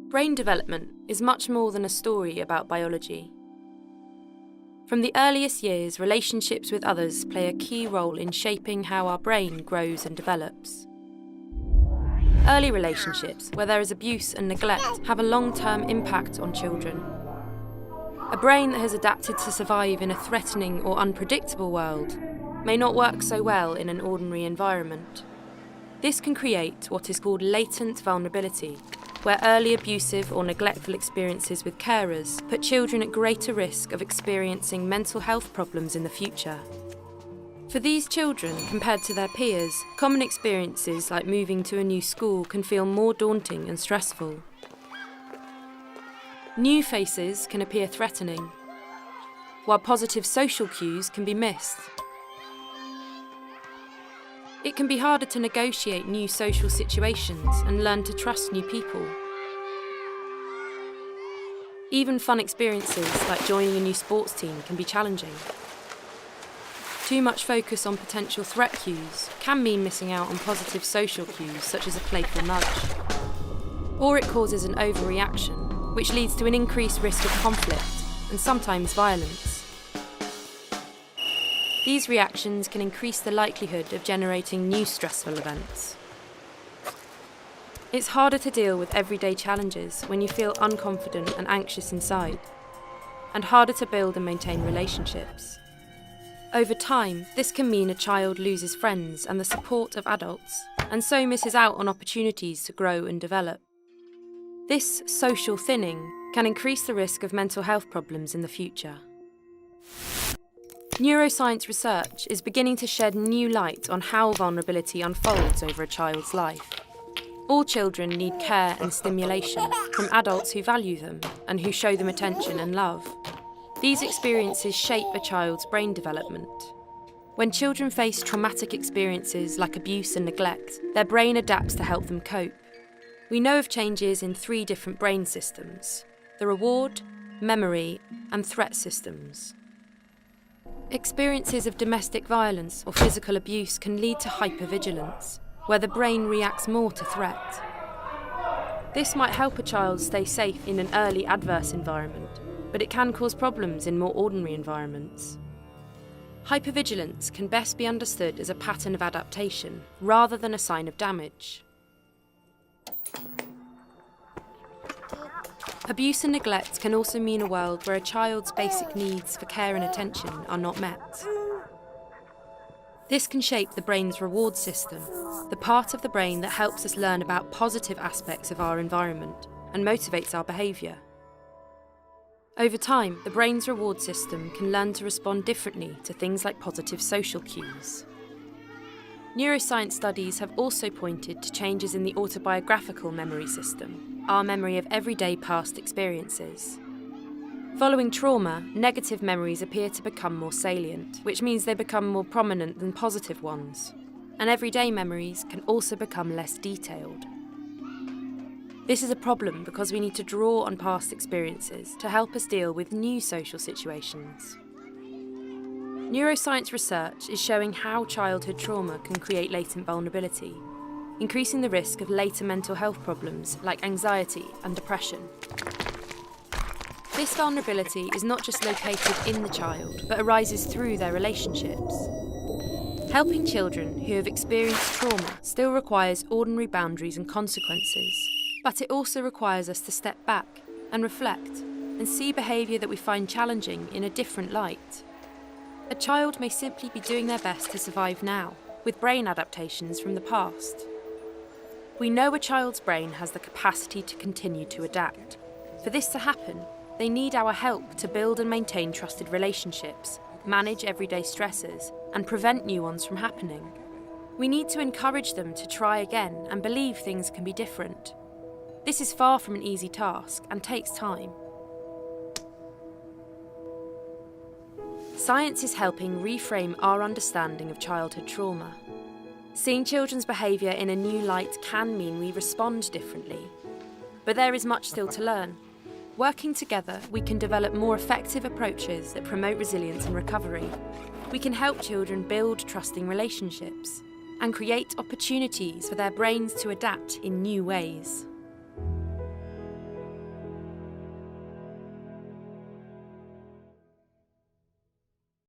Brain development is much more than a story about biology. From the earliest years, relationships with others play a key role in shaping how our brain grows and develops. Early relationships, where there is abuse and neglect, have a long-term impact on children. A brain that has adapted to survive in a threatening or unpredictable world may not work so well in an ordinary environment. This can create what is called latent vulnerability, where early abusive or neglectful experiences with carers put children at greater risk of experiencing mental health problems in the future. For these children, compared to their peers, common experiences like moving to a new school can feel more daunting and stressful. New faces can appear threatening, while positive social cues can be missed. It can be harder to negotiate new social situations and learn to trust new people. Even fun experiences like joining a new sports team can be challenging. Too much focus on potential threat cues can mean missing out on positive social cues such as a playful nudge. Or it causes an overreaction, which leads to an increased risk of conflict and sometimes violence. These reactions can increase the likelihood of generating new stressful events. It's harder to deal with everyday challenges when you feel unconfident and anxious inside, and harder to build and maintain relationships. Over time, this can mean a child loses friends and the support of adults, and so misses out on opportunities to grow and develop. This social thinning can increase the risk of mental health problems in the future. Neuroscience research is beginning to shed new light on how vulnerability unfolds over a child's life. All children need care and stimulation from adults who value them and who show them attention and love. These experiences shape a child's brain development. When children face traumatic experiences like abuse and neglect, their brain adapts to help them cope. We know of changes in 3 different brain systems: the reward, memory, and threat systems. Experiences of domestic violence or physical abuse can lead to hypervigilance, where the brain reacts more to threat. This might help a child stay safe in an early adverse environment, but it can cause problems in more ordinary environments. Hypervigilance can best be understood as a pattern of adaptation rather than a sign of damage. Abuse and neglect can also mean a world where a child's basic needs for care and attention are not met. This can shape the brain's reward system, the part of the brain that helps us learn about positive aspects of our environment and motivates our behaviour. Over time, the brain's reward system can learn to respond differently to things like positive social cues. Neuroscience studies have also pointed to changes in the autobiographical memory system, our memory of everyday past experiences. Following trauma, negative memories appear to become more salient, which means they become more prominent than positive ones. And everyday memories can also become less detailed. This is a problem because we need to draw on past experiences to help us deal with new social situations. Neuroscience research is showing how childhood trauma can create latent vulnerability, increasing the risk of later mental health problems like anxiety and depression. This vulnerability is not just located in the child, but arises through their relationships. Helping children who have experienced trauma still requires ordinary boundaries and consequences, but it also requires us to step back and reflect and see behaviour that we find challenging in a different light. A child may simply be doing their best to survive now, with brain adaptations from the past. We know a child's brain has the capacity to continue to adapt. For this to happen, they need our help to build and maintain trusted relationships, manage everyday stresses, and prevent new ones from happening. We need to encourage them to try again and believe things can be different. This is far from an easy task and takes time. Science is helping reframe our understanding of childhood trauma. Seeing children's behaviour in a new light can mean we respond differently. But there is much still to learn. Working together, we can develop more effective approaches that promote resilience and recovery. We can help children build trusting relationships and create opportunities for their brains to adapt in new ways.